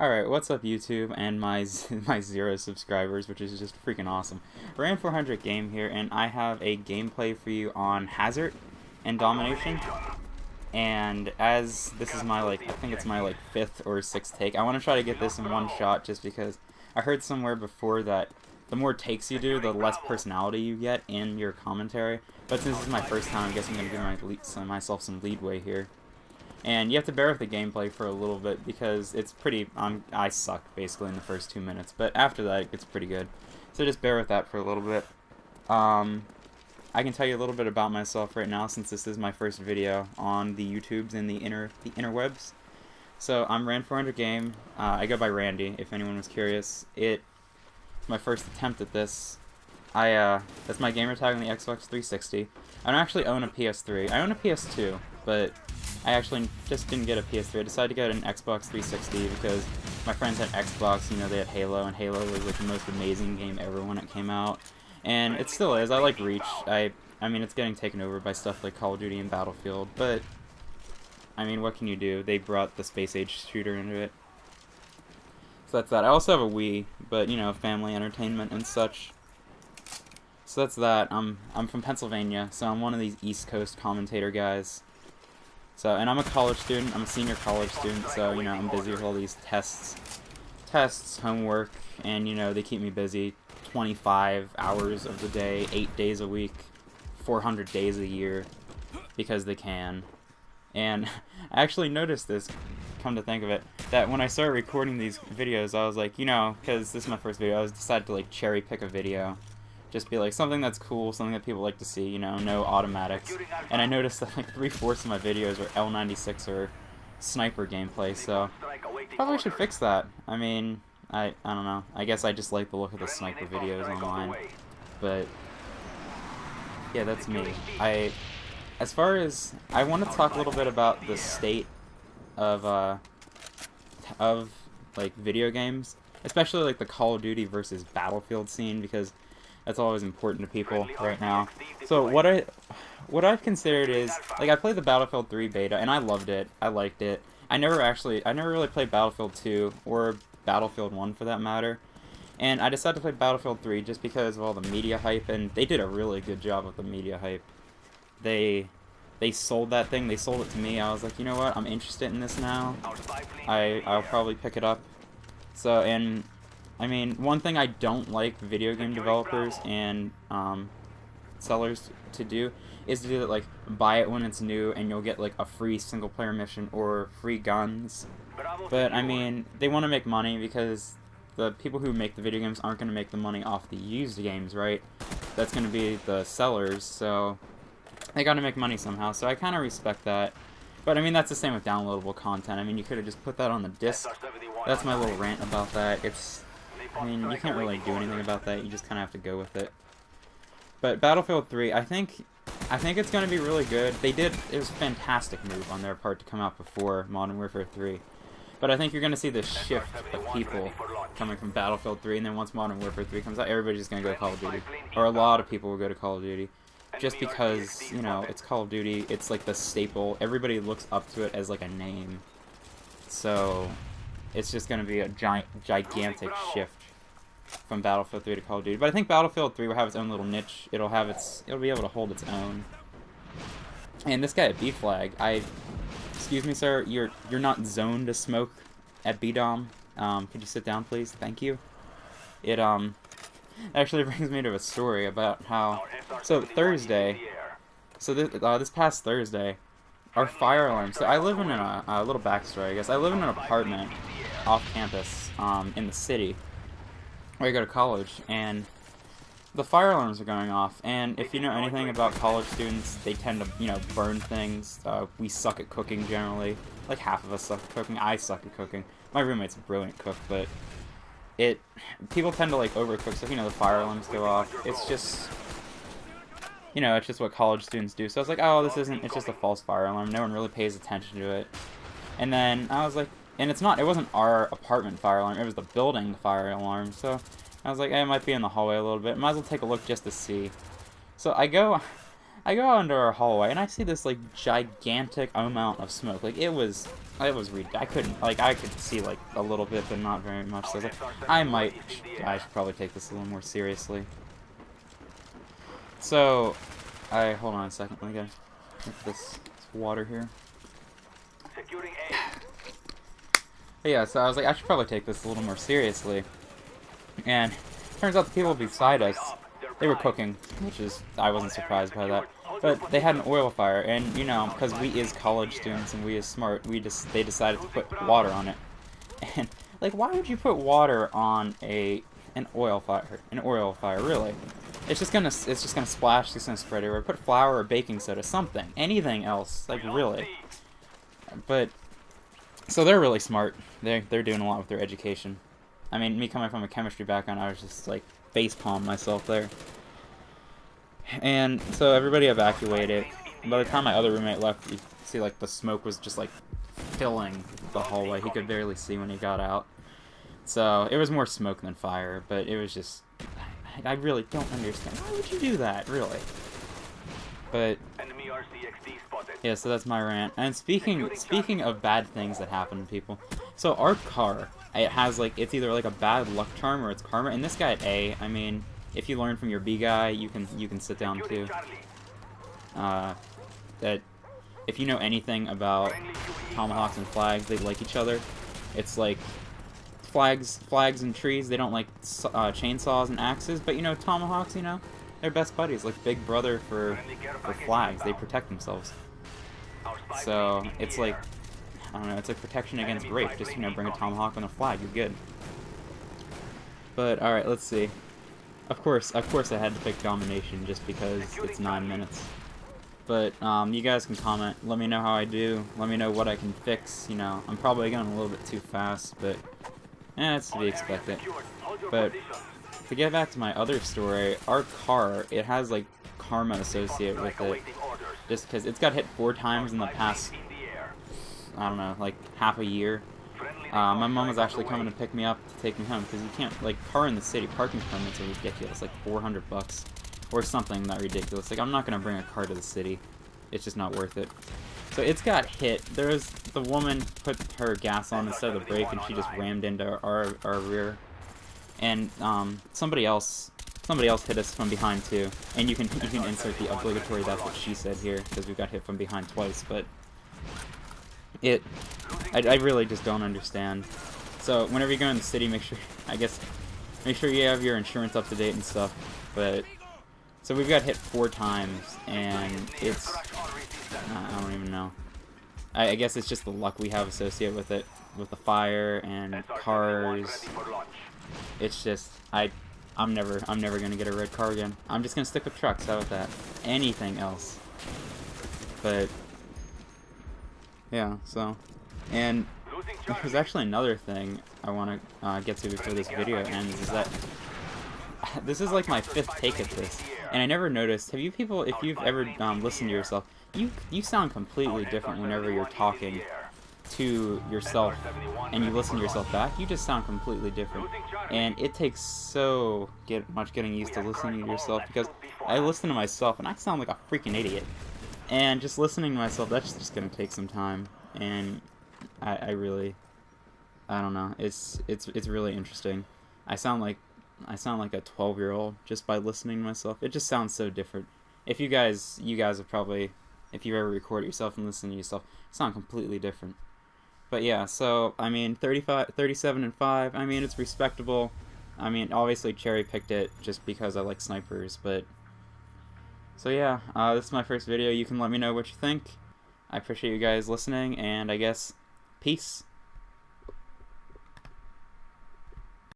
Alright, what's up YouTube and my my 0 subscribers, which is just freaking awesome. Ran 400 game here, and I have a gameplay for you on Hazard and Domination. And as this is my, I think it's my 5th or 6th take, I want to try to get this in one shot just because I heard somewhere before that the more takes you do, the less personality you get in your commentary. But since this is my first time, I guess I'm going to give myself some leadway here. And you have to bear with the gameplay for a little bit because it's pretty, I suck basically in the first 2 minutes, but after that it gets pretty good. So just bear with that for a little bit. I can tell you a little bit about myself right now since this is my first video on the YouTubes and the interwebs. So I'm Ran400Game, I go by Randy if anyone was curious. It's my first attempt at this. That's my gamer tag on the Xbox 360. I don't actually own a PS3. I own a PS2, but I actually just didn't get a PS3. I decided to get an Xbox 360 because my friends had Xbox, you know, they had Halo, and Halo was like the most amazing game ever when it came out. And it still is. I like Reach. I mean, it's getting taken over by stuff like Call of Duty and Battlefield, but I mean, what can you do? They brought the space age shooter into it. So that's that. I also have a Wii, but you know, family entertainment and such. So that's that. I'm from Pennsylvania, so I'm one of these East Coast commentator guys. So, and I'm a college student, I'm a senior college student, so, you know, I'm busy with all these tests, homework, and, you know, they keep me busy 25 hours of the day, 8 days a week, 400 days a year, because they can. And I actually noticed this, come to think of it, that when I started recording these videos, I was like, you know, because this is my first video, I decided to, like, cherry pick a video. Just be like something that's cool, something that people like to see, you know, no automatics. And I noticed that like 3/4 of my videos are L96 or sniper gameplay, so probably should fix that. I mean, I don't know. I guess I just like the look of the sniper videos online. But yeah, that's me. As far as I want to talk a little bit about the state of like video games, especially like the Call of Duty versus Battlefield scene, because that's always important to people right now. So what I've considered is, like, I played the Battlefield 3 beta and I loved it. I liked it. I never really played Battlefield 2 or Battlefield 1 for that matter. And I decided to play Battlefield 3 just because of all the media hype, and they did a really good job with the media hype. They sold that thing. They sold it to me. I was like, you know what? I'm interested in this now. I'll probably pick it up. So, and I mean, one thing I don't like video game developers and sellers to do is to do that, like, buy it when it's new and you'll get like a free single player mission or free guns. But I mean, they want to make money because the people who make the video games aren't going to make the money off the used games, right? That's going to be the sellers, so they got to make money somehow. So I kind of respect that. But I mean, that's the same with downloadable content. I mean, you could have just put that on the disc. That's my little rant about that. I mean, you can't really do anything about that. You just kind of have to go with it. But Battlefield 3, I think it's going to be really good. It was a fantastic move on their part to come out before Modern Warfare 3. But I think you're going to see this shift of people coming from Battlefield 3, and then once Modern Warfare 3 comes out, everybody's just going to go to Call of Duty. Or a lot of people will go to Call of Duty. Just because, you know, it's Call of Duty, it's like the staple. Everybody looks up to it as like a name. So it's just going to be a gigantic shift from Battlefield 3 to Call of Duty. But I think Battlefield 3 will have its own little niche. It'll be able to hold its own. And this guy at B flag, excuse me, sir, you're not zoned to smoke at B-Dom. Could you sit down, please? Thank you. It actually brings me to a story about how, so Thursday, this past Thursday, our fire alarm, so I live in a little backstory, I guess. I live in an apartment off campus, in the city, where I go to college, and the fire alarms are going off, and if you know anything about college students, they tend to, you know, burn things. We suck at cooking generally. Like, half of us suck at cooking. I suck at cooking. My roommate's a brilliant cook, but people tend to, like, overcook, so, you know, the fire alarms go off. It's just, you know, it's just what college students do. So I was like, oh, it's just a false fire alarm. No one really pays attention to it. And then I was like, and it wasn't our apartment fire alarm, it was the building fire alarm. So I was like, hey, it might be in the hallway a little bit. Might as well take a look just to see. So I go under our hallway, and I see this, like, gigantic amount of smoke. Like, it was it was I couldn't, like, I could see, like, a little bit, but not very much, so I should probably take this a little more seriously. So, hold on a second, let me get this water here. But yeah, so I was like, I should probably take this a little more seriously. And turns out the people beside us, they were cooking, which is, I wasn't surprised by that. But they had an oil fire, and you know, because we is college students and we is smart, they decided to put water on it. And like, why would you put water on an oil fire? An oil fire, really? It's just gonna splash. It's gonna spread everywhere. Put flour or baking soda, something, anything else, like really. But so they're really smart. They're doing a lot with their education. I mean, me coming from a chemistry background, I was just like facepalm myself there. And so everybody evacuated. By the time my other roommate left, you see like the smoke was just like filling the hallway. He could barely see when he got out. So it was more smoke than fire, but it was just, I really don't understand. Why would you do that, really? But yeah, so that's my rant. And speaking of bad things that happen to people, so our car, it has like, it's either like a bad luck charm or it's karma. And this guy at A, I mean, if you learn from your B guy, you can sit down too. That if you know anything about tomahawks and flags, they like each other. It's like flags and trees, they don't like chainsaws and axes, but you know, tomahawks, you know, they're best buddies, like big brother for flags. They protect themselves. So it's like, I don't know, it's like protection against rape. Just, you know, bring a tomahawk and a flag, you're good. But alright, let's see. Of course I had to pick Domination just because it's 9 minutes. But you guys can comment, let me know how I do, let me know what I can fix. You know, I'm probably going a little bit too fast, but it's to be expected. But to get back to my other story, our car, it has like karma associated with it, just because it's got hit 4 times in the past, I don't know, like half a year. My mom was actually coming to pick me up to take me home, because you can't, like, car in the city, parking permits are ridiculous, like $400 or something that ridiculous. Like, I'm not going to bring a car to the city. It's just not worth it. So it's got hit. The woman put her gas on instead of the brake, and she just rammed into our rear. And somebody else hit us from behind too. And you can insert the obligatory "that's what she said" here, because we got hit from behind twice. But I really just don't understand. So whenever you go in the city, make sure you have your insurance up to date and stuff. But so we've got hit 4 times, and it's, I don't even know. I guess it's just the luck we have associated with it, with the fire and cars. It's just, I'm never gonna get a red car again. I'm just gonna stick with trucks. How about that? Anything else? But yeah, so, and there's actually another thing I want to get to before this video ends, is that this is like my 5th take at this, and I never noticed. Have you people, if you've ever listened to yourself, you sound completely different whenever you're talking to yourself and you listen to yourself back. You just sound completely different, and it takes so much getting used to listening to yourself, because I listen to myself and I sound like a freaking idiot. And just listening to myself, that's just gonna take some time, and I really, I don't know. It's really interesting. I sound like a 12-year-old just by listening to myself. It just sounds so different. If you guys have probably, if you ever record yourself and listen to yourself, sound completely different. But yeah, so I mean, 37 and 5. I mean, it's respectable. I mean, obviously cherry picked it just because I like snipers, but. So yeah, this is my first video. You can let me know what you think. I appreciate you guys listening, and I guess, peace.